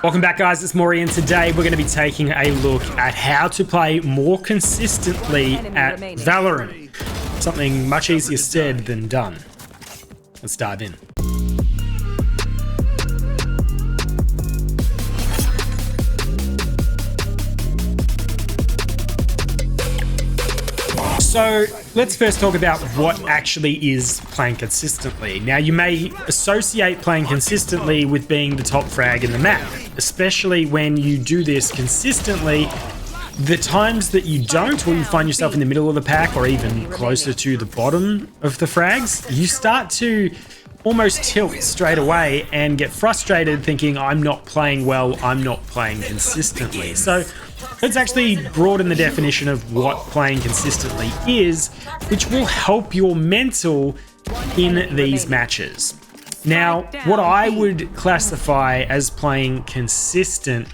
Welcome back, guys. It's Maury, and today we're going to be taking a look at how to play more consistently at Valorant. Something much easier said than done. Let's dive in. So let's first talk about what actually is playing consistently. Now, you may associate playing consistently with being the top frag in the map, especially when you do this consistently. The times that you don't, or you find yourself in the middle of the pack or even closer to the bottom of the frags, you start to almost tilt straight away and get frustrated thinking, I'm not playing well, I'm not playing consistently. So let's actually broaden the definition of what playing consistently is, which will help your mental in these matches. Now, what I would classify as playing consistent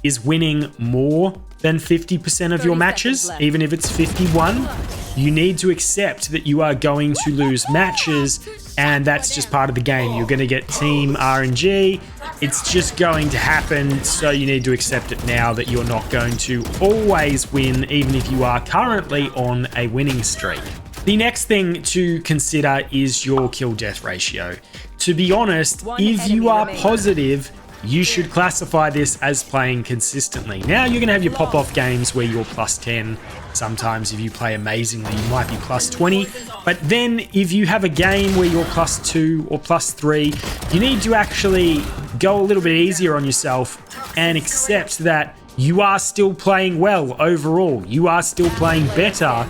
is winning more than 50% of your matches, even if it's 51. You need to accept that you are going to lose matches, and that's just part of the game. You're going to get team RNG. It's just going to happen, so you need to accept it now that you're not going to always win, even if you are currently on a winning streak. The next thing to consider is your kill-death ratio. To be honest, if you are positive, you should classify this as playing consistently. Now, you're going to have your pop-off games where you're plus 10. Sometimes if you play amazingly, you might be plus 20. But then if you have a game where you're plus 2 or plus 3, you need to actually go a little bit easier on yourself and accept that you are still playing well overall. You are still playing better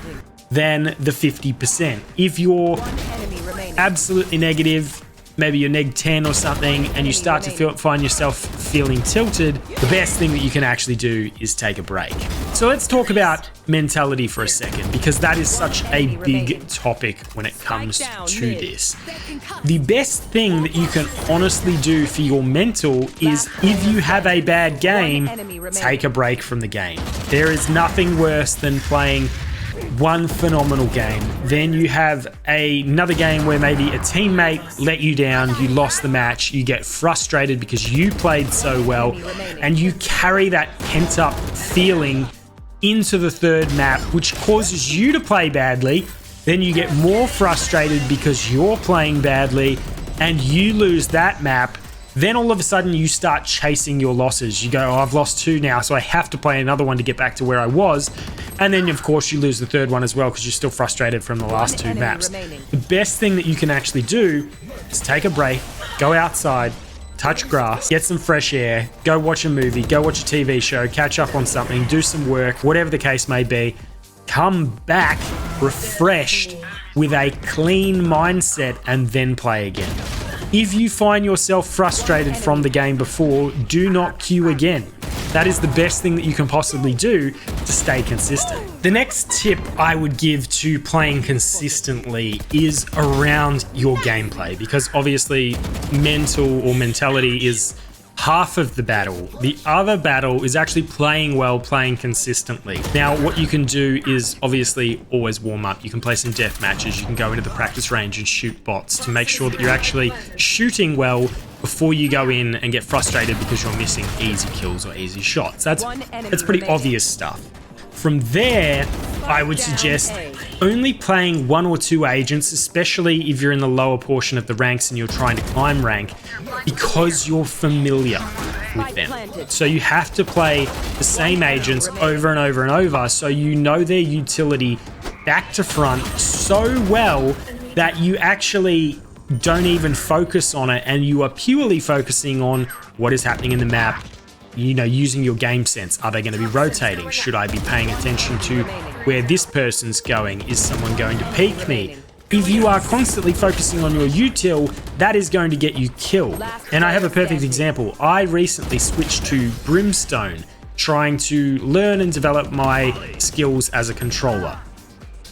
than the 50%. If you're absolutely negative, maybe you're neg 10 or something, and you start to find yourself feeling tilted, the best thing that you can actually do is take a break. So let's talk about mentality for a second, because that is such a big topic when it comes to this. The best thing that you can honestly do for your mental is, if you have a bad game, take a break from the game. There is nothing worse than playing one phenomenal game, then you have another game where maybe a teammate let you down, you lost the match, you get frustrated because you played so well, and you carry that pent-up feeling into the third map, which causes you to play badly. Then you get more frustrated because you're playing badly and you lose that map. Then all of a sudden you start chasing your losses. You go, oh, I've lost 2 now, so I have to play another one to get back to where I was. And then, of course, you lose the third one as well because you're still frustrated from the last 2 maps. The best thing that you can actually do is take a break, go outside, touch grass, get some fresh air, go watch a movie, go watch a TV show, catch up on something, do some work, whatever the case may be. Come back refreshed with a clean mindset and then play again. If you find yourself frustrated from the game before, do not queue again. That is the best thing that you can possibly do to stay consistent. The next tip I would give to playing consistently is around your gameplay, because obviously mental or mentality is half of the battle. The other battle is actually playing well, playing consistently. Now, what you can do is obviously always warm up. You can play some death matches. You can go into the practice range and shoot bots to make sure that you're actually shooting well before you go in and get frustrated because you're missing easy kills or easy shots. That's pretty obvious stuff. From there, I would suggest only playing 1 or 2 agents, especially if you're in the lower portion of the ranks and you're trying to climb rank, because you're familiar with them. So you have to play the same agents over and over and over, so you know their utility back to front so well that you actually don't even focus on it, and you are purely focusing on what is happening in the map. You know, using your game sense. Are they going to be rotating? Should I be paying attention to where this person's going? Is someone going to peek me? If you are constantly focusing on your util, that is going to get you killed. And I have a perfect example. I recently switched to Brimstone, trying to learn and develop my skills as a controller.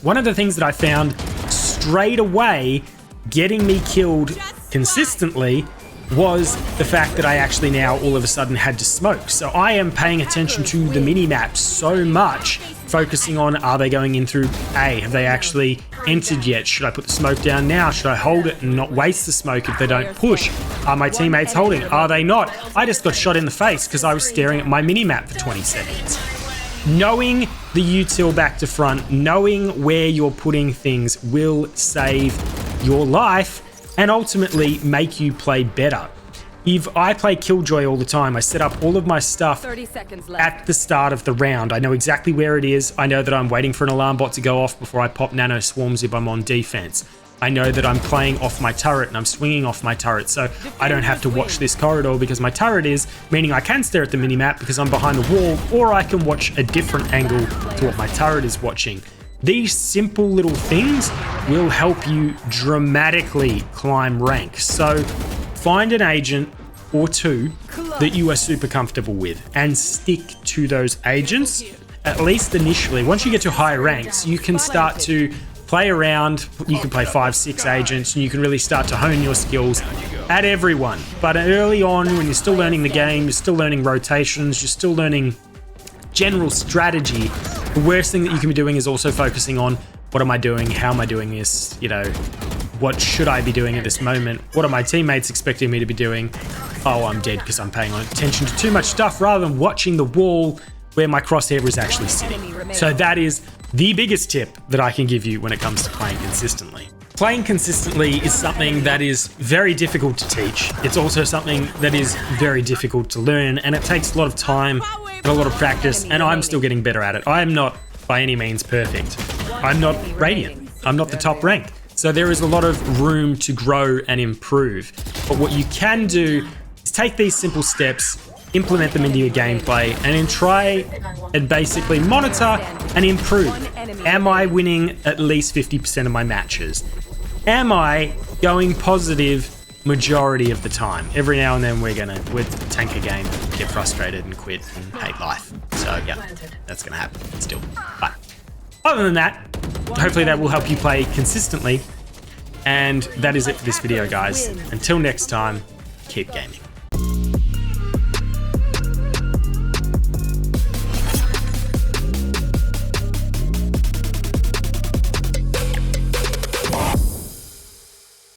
One of the things that I found straight away getting me killed consistently was the fact that I actually now all of a sudden had to smoke. So I am paying attention to the mini-map so much, focusing on, are they going in through A? Have they actually entered yet? Should I put the smoke down now? Should I hold it and not waste the smoke if they don't push? Are my teammates holding? Are they not? I just got shot in the face because I was staring at my mini-map for 20 seconds. Knowing the util back to front, knowing where you're putting things will save your life and ultimately make you play better. If I play Killjoy all the time, I set up all of my stuff at the start of the round. I know exactly where it is. I know that I'm waiting for an alarm bot to go off before I pop nano swarms if I'm on defense. I know that I'm playing off my turret and I'm swinging off my turret, so I don't have to watch this corridor because my turret is, meaning I can stare at the minimap because I'm behind the wall, or I can watch a different angle to what my turret is watching. These simple little things will help you dramatically climb rank. So find an agent or two that you are super comfortable with and stick to those agents, at least initially. Once you get to higher ranks, you can start to play around. You can play 5-6 agents and you can really start to hone your skills at everyone. But early on, when you're still learning the game, you're still learning rotations, you're still learning general strategy, the worst thing that you can be doing is also focusing on, what am I doing? How am I doing this? You know, what should I be doing at this moment? What are my teammates expecting me to be doing? Oh, I'm dead because I'm paying attention to too much stuff rather than watching the wall where my crosshair is actually sitting. So that is the biggest tip that I can give you when it comes to playing consistently. Playing consistently is something that is very difficult to teach. It's also something that is very difficult to learn, and it takes a lot of time and a lot of practice, and I'm still getting better at it. I am not by any means perfect. I'm not Radiant. I'm not the top rank. So there is a lot of room to grow and improve. But what you can do is take these simple steps, implement them into your gameplay, and then try and basically monitor and improve. Am I winning at least 50% of my matches? Am I going positive majority of the time? Every now and then we're tank a game, get frustrated and quit and hate life. So yeah, that's gonna happen still. But other than that, hopefully that will help you play consistently. And that is it for this video, guys. Until next time, keep gaming.